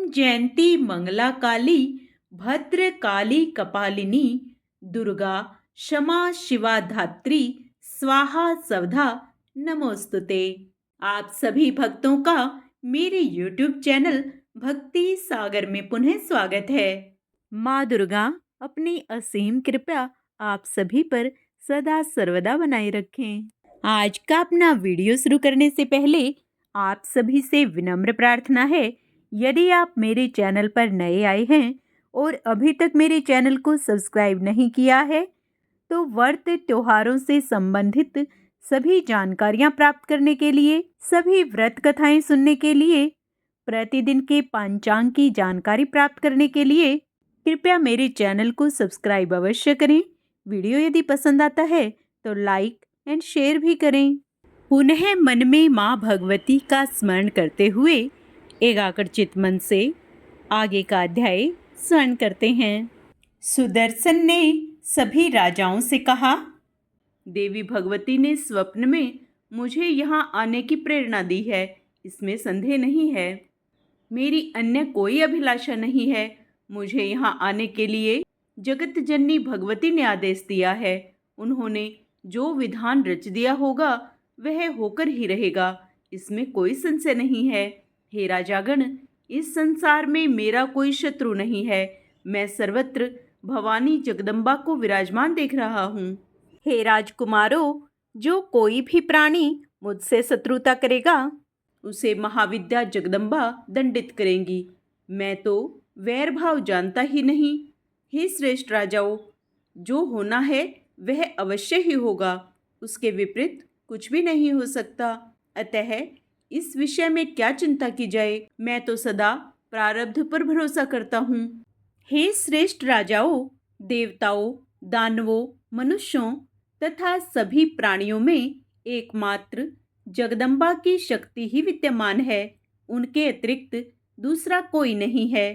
जयंती मंगला काली भद्र काली कपालिनी दुर्गा क्षमा शिवा धात्री स्वाहा स्वधा नमोस्तुते। आप सभी भक्तों का मेरे YouTube चैनल भक्ति सागर में पुनः स्वागत है। माँ दुर्गा अपनी असीम कृपा आप सभी पर सदा सर्वदा बनाए रखें। आज का अपना वीडियो शुरू करने से पहले आप सभी से विनम्र प्रार्थना है, यदि आप मेरे चैनल पर नए आए हैं और अभी तक मेरे चैनल को सब्सक्राइब नहीं किया है तो व्रत त्योहारों से संबंधित सभी जानकारियां प्राप्त करने के लिए, सभी व्रत कथाएं सुनने के लिए, प्रतिदिन के पंचांग की जानकारी प्राप्त करने के लिए कृपया मेरे चैनल को सब्सक्राइब अवश्य करें। वीडियो यदि पसंद आता है तो लाइक एंड शेयर भी करें। पुनः मन में माँ भगवती का स्मरण करते हुए एकाग्रचित मन से आगे का अध्याय स्मरण करते हैं। सुदर्शन ने सभी राजाओं से कहा, देवी भगवती ने स्वप्न में मुझे यहाँ आने की प्रेरणा दी है, इसमें संदेह नहीं है। मेरी अन्य कोई अभिलाषा नहीं है। मुझे यहाँ आने के लिए जगत जननी भगवती ने आदेश दिया है। उन्होंने जो विधान रच दिया होगा वह होकर ही रहेगा, इसमें कोई संशय नहीं है। हे राजागण, इस संसार में मेरा कोई शत्रु नहीं है। मैं सर्वत्र भवानी जगदम्बा को विराजमान देख रहा हूँ। हे राजकुमारों, जो कोई भी प्राणी मुझसे शत्रुता करेगा उसे महाविद्या जगदम्बा दंडित करेंगी। मैं तो वैर भाव जानता ही नहीं। हे श्रेष्ठ राजाओं, जो होना है वह अवश्य ही होगा, उसके विपरीत कुछ भी नहीं हो सकता। अतः इस विषय में क्या चिंता की जाए। मैं तो सदा प्रारब्ध पर भरोसा करता हूँ। हे श्रेष्ठ राजाओं, देवताओं, दानवों, मनुष्यों तथा सभी प्राणियों में एकमात्र जगदम्बा की शक्ति ही विद्यमान है। उनके अतिरिक्त दूसरा कोई नहीं है।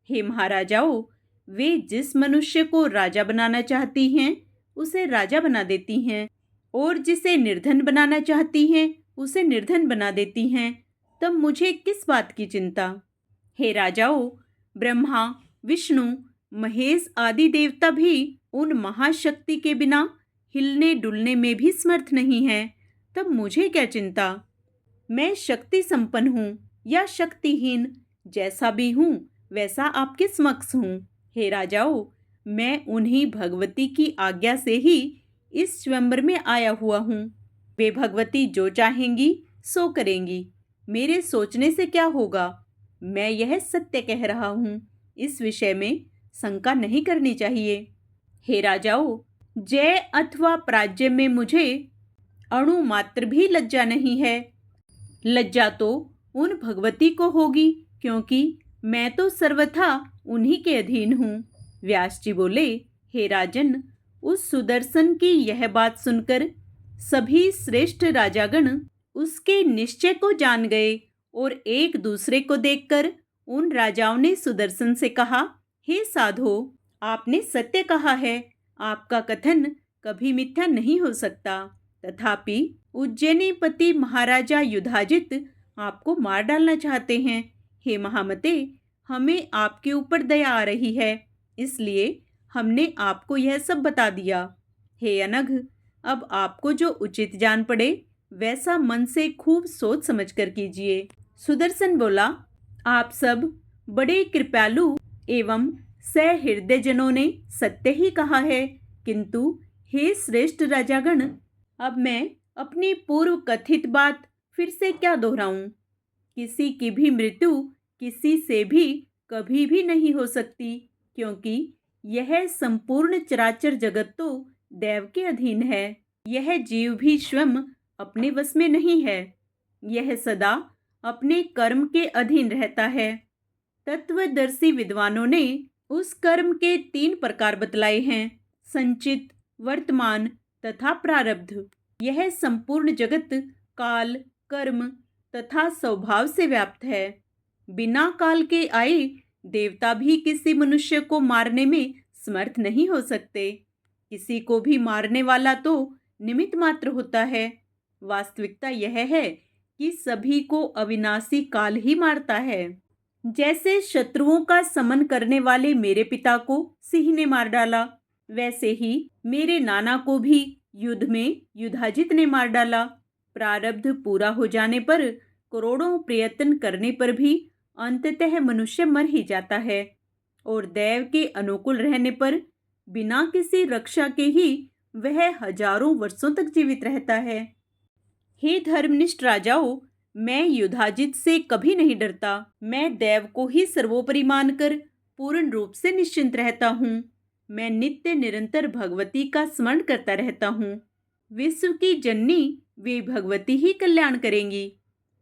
हे महाराजाओं, वे जिस मनुष्य को राजा बनाना चाहती हैं उसे राजा बना देती हैं और जिसे निर्धन बनाना चाहती हैं उसे निर्धन बना देती हैं। तब मुझे किस बात की चिंता। हे राजाओं, ब्रह्मा, विष्णु, महेश आदि देवता भी उन महाशक्ति के बिना हिलने डुलने में भी समर्थ नहीं है। तब मुझे क्या चिंता। मैं शक्ति संपन्न हूँ या शक्तिहीन, जैसा भी हूँ वैसा आपके समक्ष हूँ। हे राजाओं, मैं उन्हीं भगवती की आज्ञा से ही इस स्वयंवर में आया हुआ हूँ। वे भगवती जो चाहेंगी सो करेंगी। मेरे सोचने से क्या होगा। मैं यह सत्य कह रहा हूँ, इस विषय में शंका नहीं करनी चाहिए। हे राजाओं, जय अथवा पराजय में मुझे अणु मात्र भी लज्जा नहीं है। लज्जा तो उन भगवती को होगी, क्योंकि मैं तो सर्वथा उन्हीं के अधीन हूँ। व्यास जी बोले, हे राजन, उस सुदर्शन की यह बात सुनकर सभी श्रेष्ठ राजागण उसके निश्चय को जान गए और एक दूसरे को देखकर उन राजाओं ने सुदर्शन से कहा, हे साधो, आपने सत्य कहा है। आपका कथन कभी मिथ्या नहीं हो सकता। तथापि उज्जैनीपति महाराजा युधाजित आपको मार डालना चाहते हैं। हे महामते, हमें आपके ऊपर दया आ रही है, इसलिए हमने आपको यह सब बता दिया। हे अनघ, अब आपको जो उचित जान पड़े वैसा मन से खूब सोच समझ कर कीजिए। सुदर्शन बोला, आप सब बड़े कृपालु एवं सहृदय जनों ने सत्य ही कहा है, किंतु हे श्रेष्ठ राजागण, अब मैं अपनी पूर्व कथित बात फिर से क्या दोहराऊं। किसी की भी मृत्यु किसी से भी कभी भी नहीं हो सकती, क्योंकि यह संपूर्ण चराचर जगत तो देव के अधीन है। यह जीव भी स्वयं अपने वश में नहीं है। यह सदा अपने कर्म के अधीन रहता है। तत्वदर्शी विद्वानों ने उस कर्म के 3 प्रकार बतलाए हैं, संचित, वर्तमान तथा प्रारब्ध। यह संपूर्ण जगत काल, कर्म तथा स्वभाव से व्याप्त है। बिना काल के आए देवता भी किसी मनुष्य को मारने में समर्थ नहीं हो सकते। किसी को भी मारने वाला तो निमित्त मात्र होता है। वास्तविकता यह है कि सभी को अविनाशी काल ही मारता है। जैसे शत्रुओं का समन करने वाले मेरे पिता को सिंह ने मार डाला, वैसे ही मेरे नाना को भी युद्ध में युधाजित ने मार डाला। प्रारब्ध पूरा हो जाने पर करोड़ों प्रयत्न करने पर भी अंततः मनुष्य मर ही जाता है और दैव के अनुकूल रहने पर बिना किसी रक्षा के ही वह हजारों वर्षों तक जीवित रहता है। हे धर्मनिष्ठ राजाओं, मैं युधाजित से कभी नहीं डरता। मैं दैव को ही सर्वोपरि मानकर पूर्ण रूप से निश्चिंत रहता हूँ। मैं नित्य निरंतर भगवती का स्मरण करता रहता हूँ। विश्व की जननी वे भगवती ही कल्याण करेंगी।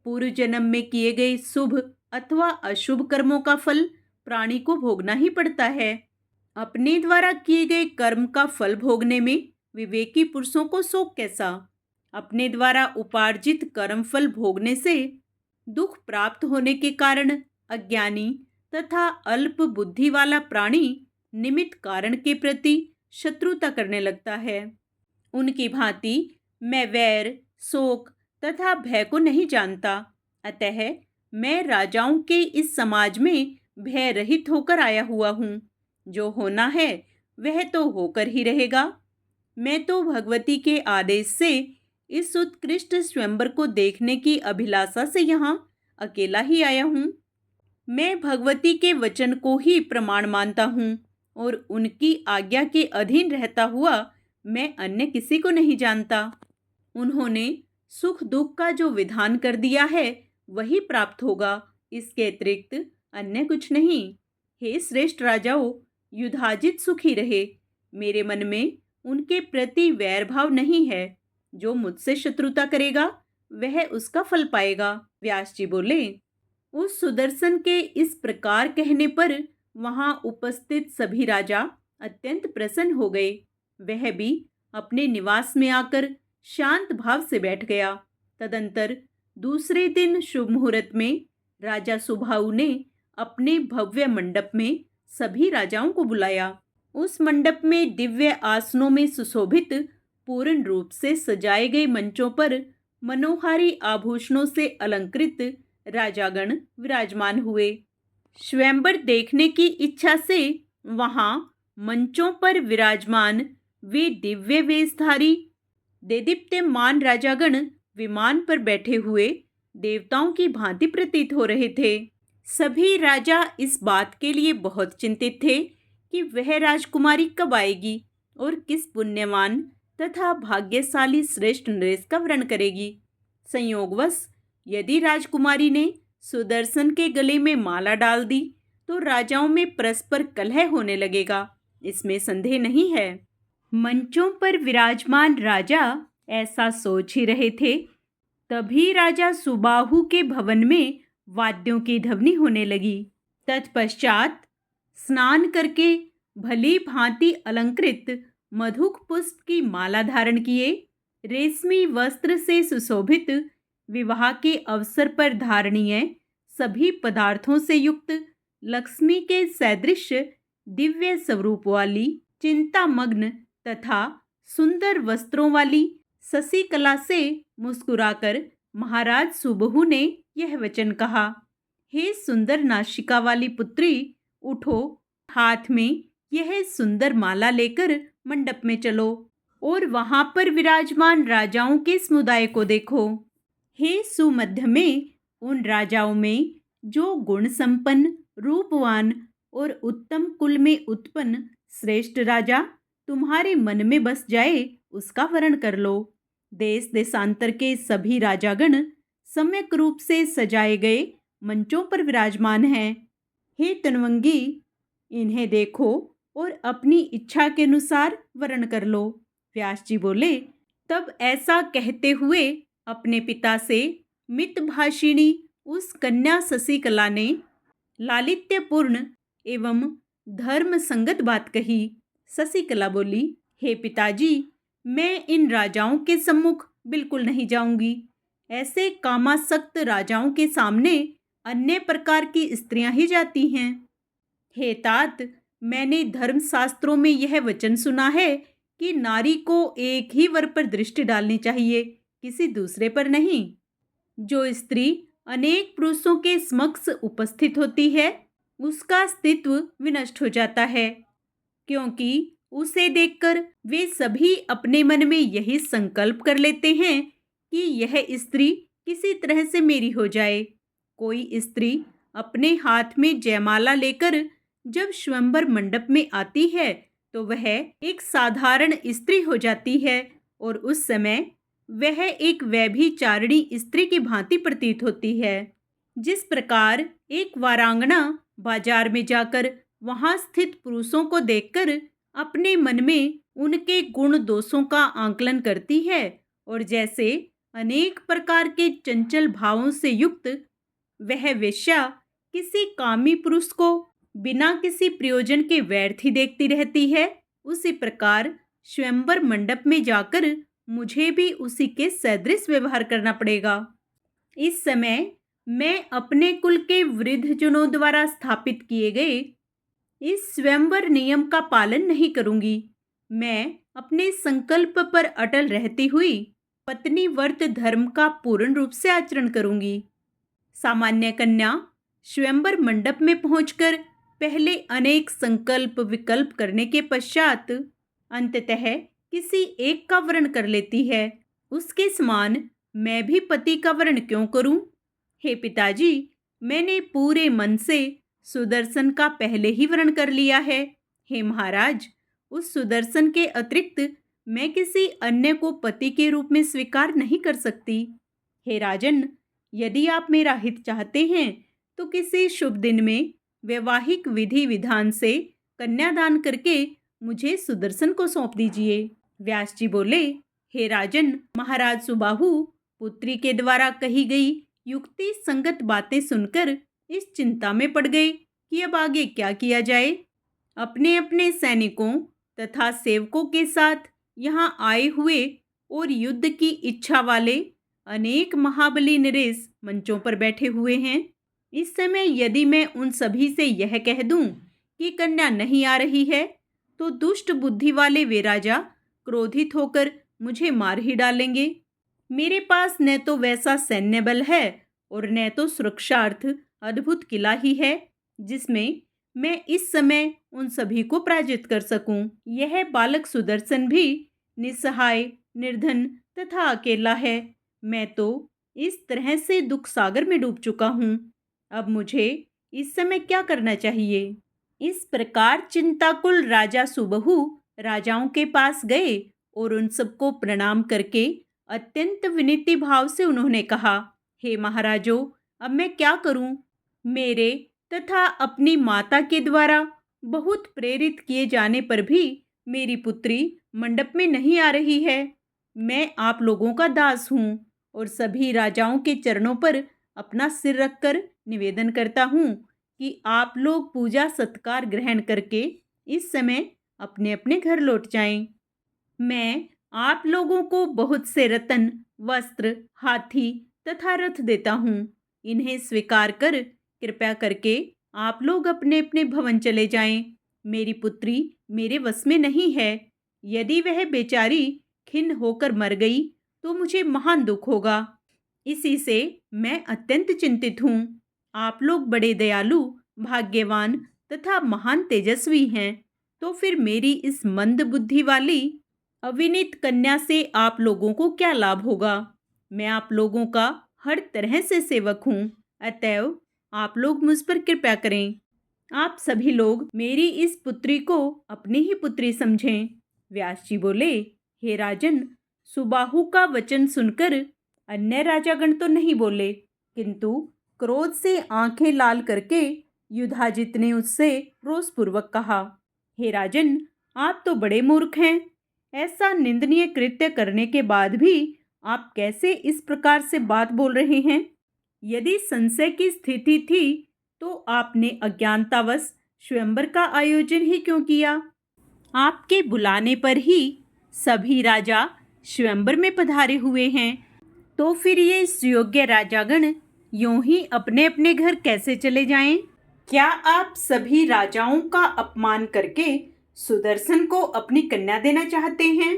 पूर्व जन्म में किए गए शुभ अथवा अशुभ कर्मों का फल प्राणी को भोगना ही पड़ता है। अपने द्वारा किए गए कर्म का फल भोगने में विवेकी पुरुषों को शोक कैसा। अपने द्वारा उपार्जित कर्मफल भोगने से दुख प्राप्त होने के कारण अज्ञानी तथा अल्प बुद्धि वाला प्राणी निमित्त कारण के प्रति शत्रुता करने लगता है। उनकी भांति मैं वैर, शोक तथा भय को नहीं जानता। अतः मैं राजाओं के इस समाज में भय रहित होकर आया हुआ हूँ। जो होना है वह तो होकर ही रहेगा। मैं तो भगवती के आदेश से इस उत्कृष्ट स्वयंवर को देखने की अभिलाषा से यहाँ अकेला ही आया हूँ। मैं भगवती के वचन को ही प्रमाण मानता हूँ और उनकी आज्ञा के अधीन रहता हुआ मैं अन्य किसी को नहीं जानता। उन्होंने सुख दुख का जो विधान कर दिया है वही प्राप्त होगा, इसके अतिरिक्त अन्य कुछ नहीं। हे श्रेष्ठ राजाओं, युधाजित सुखी रहे। मेरे मन में उनके प्रति वैर भाव नहीं है। जो मुझसे शत्रुता करेगा वह उसका फल पाएगा। व्यास जी बोले, उस सुदर्शन के इस प्रकार कहने पर वहां उपस्थित सभी राजा अत्यंत प्रसन्न हो गए। वह भी अपने निवास में आकर शांत भाव से बैठ गया। तदंतर दूसरे दिन शुभ मुहूर्त में राजा सुबाहु ने अपने भव्य मंडप में सभी राजाओं को बुलाया। उस मंडप में दिव्य आसनों में सुशोभित पूर्ण रूप से सजाए गए मंचों पर मनोहारी आभूषणों से अलंकृत राजागण विराजमान हुए। स्वयंवर देखने की इच्छा से वहां मंचों पर विराजमान वे दिव्य वेशधारी देदीप्यमान राजागण विमान पर बैठे हुए देवताओं की भांति प्रतीत हो रहे थे। सभी राजा इस बात के लिए बहुत चिंतित थे कि वह राजकुमारी कब आएगी और किस पुण्यवान तथा भाग्यशाली श्रेष्ठ नरेश का वरण करेगी। संयोगवश यदि राजकुमारी ने सुदर्शन के गले में माला डाल दी तो राजाओं में परस्पर कलह होने लगेगा, इसमें संदेह नहीं है। मंचों पर विराजमान राजा ऐसा सोच ही रहे थे, तभी राजा सुबाहु के भवन में वाद्यों की ध्वनि होने लगी। तत्पश्चात स्नान करके भली भांति अलंकृत मधुक पुष्प की माला धारण किए, रेशमी वस्त्र से सुशोभित विवाह के अवसर पर धारणीय सभी पदार्थों से युक्त लक्ष्मी के सदृश दिव्य स्वरूप वाली चिंतामग्न तथा सुंदर वस्त्रों वाली शशिकला से मुस्कुराकर महाराज सुबहु ने यह वचन कहा, हे सुंदर नासिका वाली पुत्री, उठो, हाथ में यह सुंदर माला लेकर मंडप में चलो और वहां पर विराजमान राजाओं के समुदाय को देखो। हे सुमध्य में उन राजाओं में जो गुण संपन्न, रूपवान और उत्तम कुल में उत्पन्न श्रेष्ठ राजा तुम्हारे मन में बस जाए उसका वर्ण कर लो। देश देशांतर के सभी राजागण सम्यक रूप से सजाए गए मंचों पर विराजमान हैं। हे तन्वंगी, इन्हें देखो और अपनी इच्छा के अनुसार वर्ण कर लो। व्यास जी बोले, तब ऐसा कहते हुए अपने पिता से मितभाषिणी उस कन्या शशिकला ने लालित्यपूर्ण एवं धर्म संगत बात कही। शशिकला बोली, हे पिताजी, मैं इन राजाओं के सम्मुख बिल्कुल नहीं जाऊंगी। ऐसे कामासक्त राजाओं के सामने अन्य प्रकार की स्त्रियां ही जाती हैं। हे तात, मैंने धर्मशास्त्रों में यह वचन सुना है कि नारी को एक ही वर पर दृष्टि डालनी चाहिए, किसी दूसरे पर नहीं। जो स्त्री अनेक पुरुषों के समक्ष उपस्थित होती है, उसका अस्तित्व विनष्ट हो जाता है, क्योंकि उसे देखकर वे सभी अपने मन में यही संकल्प कर लेते हैं कि यह स्त्री किसी तरह से मेरी हो जाए। कोई स्त्री अपने हाथ में जयमाला लेकर जब स्वयंवर मंडप में आती है तो वह एक साधारण स्त्री हो जाती है और उस समय वह एक व्यभिचारिणी स्त्री की भांति प्रतीत होती है। जिस प्रकार एक वारांगना बाजार में जाकर वहां स्थित पुरुषों को देखकर अपने मन में उनके गुण दोषों का आंकलन करती है और जैसे अनेक प्रकार के चंचल भावों से युक्त वह वेश्या किसी कामी पुरुष को बिना किसी प्रयोजन के व्यर्थ ही देखती रहती है, उसी प्रकार स्वयंवर मंडप में जाकर मुझे भी उसी के सदृश व्यवहार करना पड़ेगा। इस समय मैं अपने कुल के वृद्धजनों द्वारा स्थापित किए गए इस स्वयंवर नियम का पालन नहीं करूंगी। मैं अपने संकल्प पर अटल रहती हुई पत्नी व्रत धर्म का पूर्ण रूप से आचरण करूंगी। सामान्य कन्या स्वयंवर मंडप में पहुंचकर पहले अनेक संकल्प विकल्प करने के पश्चात अंततः किसी एक का वर्ण कर लेती है। उसके समान मैं भी पति का वर्ण क्यों करूं? हे पिताजी, मैंने पूरे मन से सुदर्शन का पहले ही वर्ण कर लिया है। हे महाराज, उस सुदर्शन के अतिरिक्त मैं किसी अन्य को पति के रूप में स्वीकार नहीं कर सकती। हे राजन, यदि आप मेरा हित चाहते हैं तो किसी शुभ दिन में वैवाहिक विधि विधान से कन्यादान करके मुझे सुदर्शन को सौंप दीजिए। व्यास जी बोले, हे राजन, महाराज सुबाहु पुत्री के द्वारा कही गई युक्ति संगत बातें सुनकर इस चिंता में पड़ गए कि अब आगे क्या किया जाए। अपने अपने सैनिकों तथा सेवकों के साथ यहाँ आए हुए और युद्ध की इच्छा वाले अनेक महाबली नरेश मंचों पर बैठे हुए हैं। इस समय यदि मैं उन सभी से यह कह दूं कि कन्या नहीं आ रही है तो दुष्ट बुद्धि वाले वे राजा क्रोधित होकर मुझे मार ही डालेंगे। मेरे पास न तो वैसा सैन्य बल है और न तो सुरक्षार्थ अद्भुत किला ही है जिसमें मैं इस समय उन सभी को पराजित कर सकूं। यह बालक सुदर्शन भी निस्सहाय, निर्धन तथा अकेला है। मैं तो इस तरह से दुख सागर में डूब चुका हूँ। अब मुझे इस समय क्या करना चाहिए? इस प्रकार चिंताकुल राजा सुबहु राजाओं के पास गए और उन सबको प्रणाम करके अत्यंत विनीति भाव से उन्होंने कहा, हे महाराजों, अब मैं क्या करूं? मेरे तथा अपनी माता के द्वारा बहुत प्रेरित किए जाने पर भी मेरी पुत्री मंडप में नहीं आ रही है। मैं आप लोगों का दास हूँ और सभी राजाओं के चरणों पर अपना सिर रखकर निवेदन करता हूँ कि आप लोग पूजा सत्कार ग्रहण करके इस समय अपने अपने घर लौट जाएं। मैं आप लोगों को बहुत से रत्न, वस्त्र, हाथी तथा रथ देता हूँ। इन्हें स्वीकार कर कृपया करके आप लोग अपने अपने भवन चले जाएं। मेरी पुत्री मेरे वश में नहीं है। यदि वह बेचारी खिन्न होकर मर गई तो मुझे महान दुख होगा। इसी से मैं अत्यंत चिंतित हूँ। आप लोग बड़े दयालु, भाग्यवान तथा महान तेजस्वी हैं, तो फिर मेरी इस मंद बुद्धि वाली अविनीत कन्या से आप लोगों को क्या लाभ होगा? मैं आप लोगों का हर तरह से सेवक हूँ, अतएव आप लोग मुझ पर कृपया करें। आप सभी लोग मेरी इस पुत्री को अपनी ही पुत्री समझें। व्यास जी बोले, हे राजन, सुबाहु का वचन सुनकर अन्य राजागण तो नहीं बोले, किंतु क्रोध से आंखें लाल करके युधाजित ने उससे रोषपूर्वक कहा, हे राजन, आप तो बड़े मूर्ख हैं। ऐसा निंदनीय कृत्य करने के बाद भी आप कैसे इस प्रकार से बात बोल रहे हैं? यदि संशय की स्थिति थी तो आपने अज्ञानतावश स्वयंवर का आयोजन ही क्यों किया? आपके बुलाने पर ही सभी राजा स्वयंवर में पधारे हुए हैं, तो फिर ये सुयोग्य राजागण यूं ही अपने अपने घर कैसे चले जाएं? क्या आप सभी राजाओं का अपमान करके सुदर्शन को अपनी कन्या देना चाहते हैं?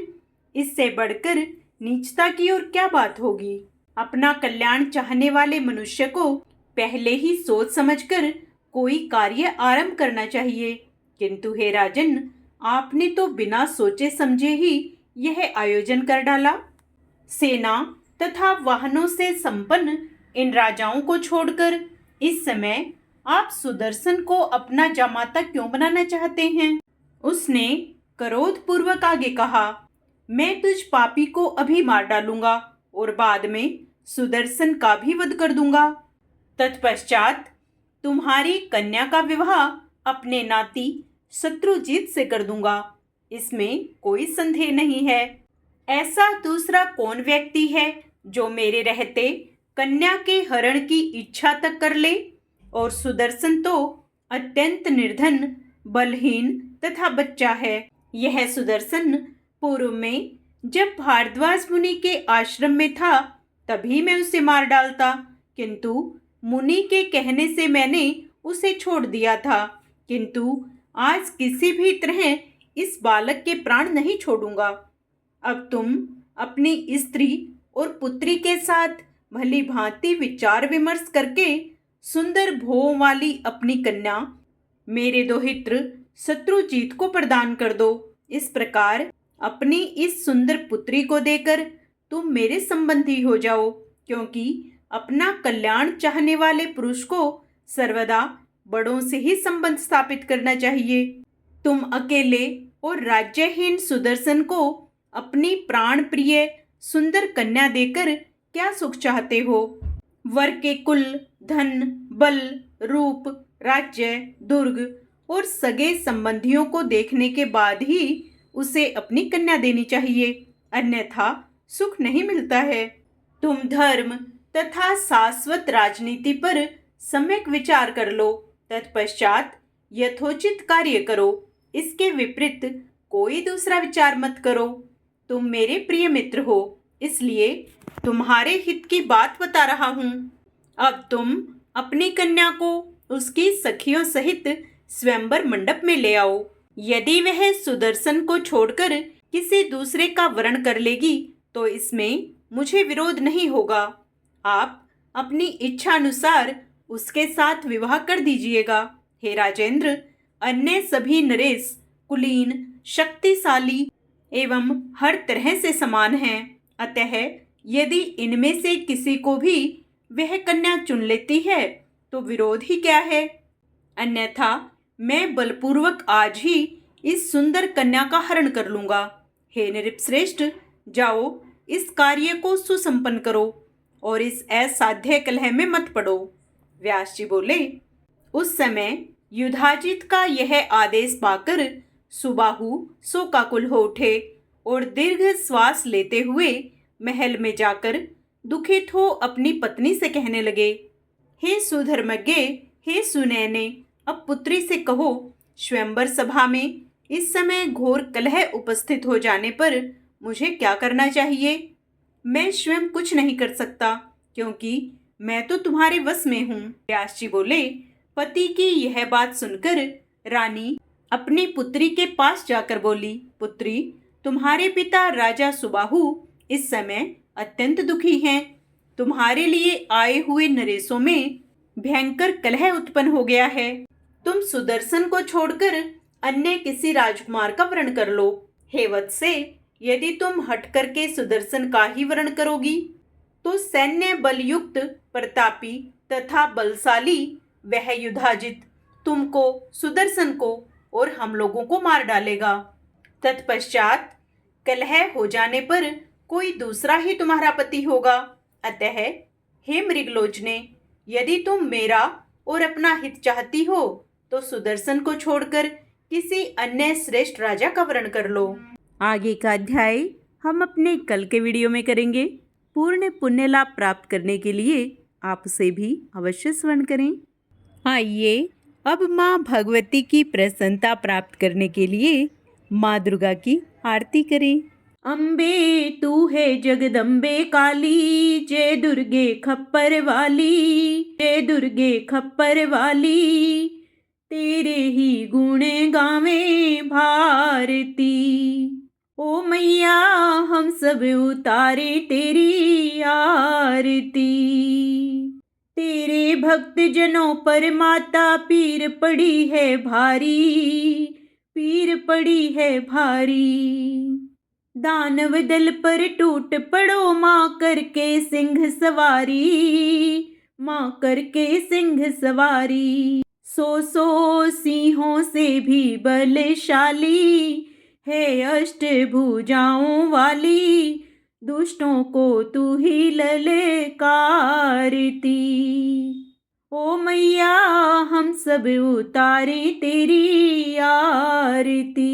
इससे बढ़कर नीचता की और क्या बात होगी? अपना कल्याण चाहने वाले मनुष्य को पहले ही सोच समझकर कोई कार्य आरंभ करना चाहिए, किंतु हे राजन, आपने तो बिना सोचे समझे ही यह आयोजन कर डाला। सेना तथा वाहनों से संपन्न इन राजाओं को छोड़कर इस समय आप सुदर्शन को अपना जामाता क्यों बनाना चाहते हैं? उसने क्रोधपूर्वक आगे कहा, मैं तुझ पापी को अभी मार डालूंगा और बाद में सुदर्शन का भी वध कर दूंगा। तत्पश्चात तुम्हारी कन्या का विवाह अपने नाती शत्रुजीत से कर दूंगा, इसमें कोई संदेह नहीं है। ऐसा दूसरा कौन व्यक्ति है जो मेरे रहते कन्या के हरण की इच्छा तक कर ले? और सुदर्शन तो अत्यंत निर्धन, बलहीन तथा बच्चा है। यह सुदर्शन पूर्व में जब भारद्वाज मुनि के आश्रम में था तभी मैं उसे मार डालता, किंतु मुनि के कहने से मैंने उसे छोड़ दिया था, किंतु आज किसी भी तरह इस बालक के प्राण नहीं छोड़ूंगा। अब तुम अपनी स्त्री और पुत्री के साथ भली भांति विचार विमर्श करके सुंदर भों वाली अपनी कन्या मेरे दोहित्र शत्रुजीत को प्रदान कर दो। इस प्रकार अपनी इस सुंदर पुत्री को देकर तुम मेरे संबंधी हो जाओ, क्योंकि अपना कल्याण चाहने वाले पुरुष को सर्वदा बड़ों से ही संबंध स्थापित करना चाहिए। तुम अकेले और राज्यहीन सुदर्शन को अपनी प्राण प्रिय सुंदर कन्या देकर क्या सुख चाहते हो? वर के कुल, धन, बल, रूप, राज्य, दुर्ग और सगे संबंधियों को देखने के बाद ही उसे अपनी कन्या देनी चाहिए, अन्यथा सुख नहीं मिलता है। तुम धर्म तथा शाश्वत राजनीति पर सम्यक विचार कर लो, तत्पश्चात यथोचित कार्य करो। इसके विपरीत कोई दूसरा विचार मत करो। तुम मेरे प्रिय मित्र हो, इसलिए तुम्हारे हित की बात बता रहा हूँ। अब तुम अपनी कन्या को उसकी सखियों सहित स्वयंवर मंडप में ले आओ। यदि वह सुदर्शन को छोड़कर किसी दूसरे का वरण कर लेगी तो इसमें मुझे विरोध नहीं होगा। आप अपनी इच्छा अनुसार उसके साथ विवाह कर दीजिएगा। हे राजेंद्र, अन्य सभी नरेश कुलीन, शक्तिशाली एवं हर तरह से समान हैं, अतः यदि इनमें से किसी को भी वह कन्या चुन लेती है तो विरोध ही क्या है? अन्यथा मैं बलपूर्वक आज ही इस सुंदर कन्या का हरण कर लूंगा। हे नृपश्रेष्ठ, जाओ इस कार्य को सुसंपन्न करो और इस असाध्य कलह में मत पड़ो। व्यास जी बोले, उस समय युधाजित का यह आदेश पाकर सुबाहु शोकाकुल हो उठे और दीर्घ श्वास लेते हुए महल में जाकर दुखित हो अपनी पत्नी से कहने लगे, हे सुधर्मज्ञ, हे सुनैने, अब पुत्री से कहो, स्वयंवर सभा में इस समय घोर कलह उपस्थित हो जाने पर मुझे क्या करना चाहिए? मैं स्वयं कुछ नहीं कर सकता, क्योंकि मैं तो तुम्हारे वश में हूँ। व्यास जी बोले, पति की यह बात सुनकर रानी अपनी पुत्री के पास जाकर बोली, पुत्री, तुम्हारे पिता राजा सुबाहु इस समय अत्यंत दुखी हैं। तुम्हारे लिए आए हुए नरेशों में भयंकर कलह उत्पन्न हो गया है। तुम सुदर्शन को छोड़कर अन्य किसी राजकुमार का वरण कर लो। हे वत्से, यदि तुम हट करके सुदर्शन का ही वरण करोगी तो सैन्य बलयुक्त, प्रतापी तथा बलशाली वह युधाजित तुमको, सुदर्शन को और हम लोगों को मार डालेगा। तत्पश्चात कलह हो जाने पर कोई दूसरा ही तुम्हारा पति होगा। अतः हे मृगलोचने, यदि तुम मेरा और अपना हित चाहती हो तो सुदर्शन को छोड़कर किसी अन्य श्रेष्ठ राजा का वरण कर लो। आगे का अध्याय हम अपने कल के वीडियो में करेंगे। पूर्ण पुण्य लाभ प्राप्त करने के लिए आप उसे भी अवश्य श्रवण करें। आइए अब माँ भगवती की प्रसन्नता प्राप्त करने के लिए माँ दुर्गा की आरती करें। अम्बे तू है जगदम्बे काली, जय दुर्गे खप्पर वाली, जय दुर्गे खप्पर वाली, तेरे ही गुण गावे भारती। ओ मैया हम सब उतारे तेरी आरती। तेरे भक्त जनों पर माता पीर पड़ी है भारी, पीर पड़ी है भारी। दानव दल पर टूट पड़ो माँ करके सिंह सवारी, माँ करके सिंह सवारी। सौ सिंहों से भी बलशाली है अष्टभुजाओं वाली, दुष्टों को तू ही ललकारती। ओ मैया हम सब उतारे तेरी आरती।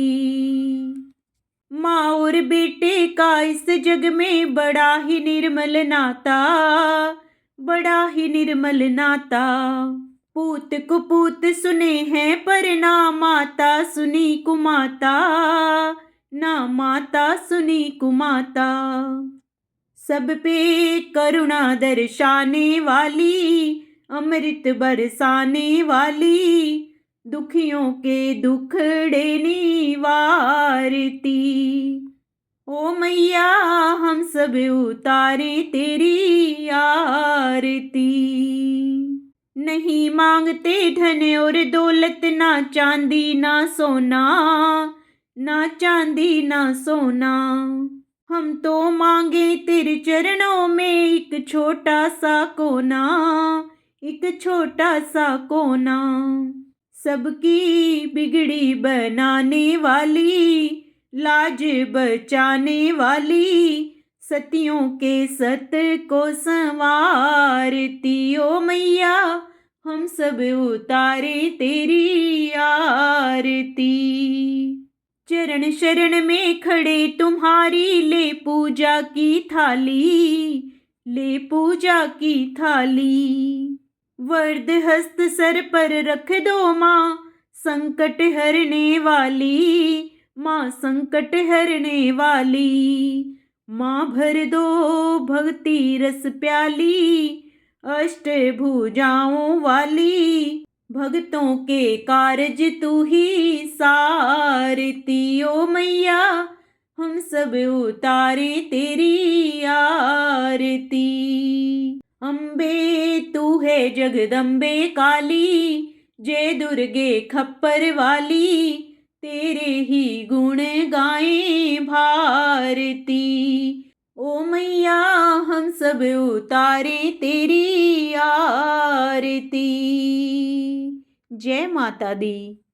माँ और बेटे का इस जग में बड़ा ही निर्मल नाता, बड़ा ही निर्मल नाता। पूत कुपूत सुने हैं पर ना माता सुनी कुमाता, ना माता सुनी कुमाता। सब पे करुणा दर्शाने वाली, अमृत बरसाने वाली, दुखियों के दुखड़े निवारती। ओ मैया हम सब उतारे तेरी आरती। नहीं मांगते धन और दौलत, ना चांदी ना सोना, ना चांदी ना सोना। हम तो मांगे तेरे चरणों में एक छोटा सा कोना, एक छोटा सा कोना। सबकी बिगड़ी बनाने वाली, लाज बचाने वाली, सतियों के सत को संवारती। ओ मैया हम सब उतारे तेरी आरती। चरण शरण में खड़े तुम्हारी ले पूजा की थाली, ले पूजा की थाली। वरद हस्त सर पर रख दो माँ संकट हरने वाली, माँ संकट हरने वाली। माँ भर दो भक्ति रस प्याली, अष्टभुजाओं वाली, भक्तों के कारज तू ही सारती। ओ मैया हम सब उतारे तेरी आरती। अम्बे तू है जगदम्बे काली, जय दुर्गे खप्पर वाली, तेरे ही गुण गाएं भारती। ओ मैया हम सब उतारे तेरी आरती। जय माता दी।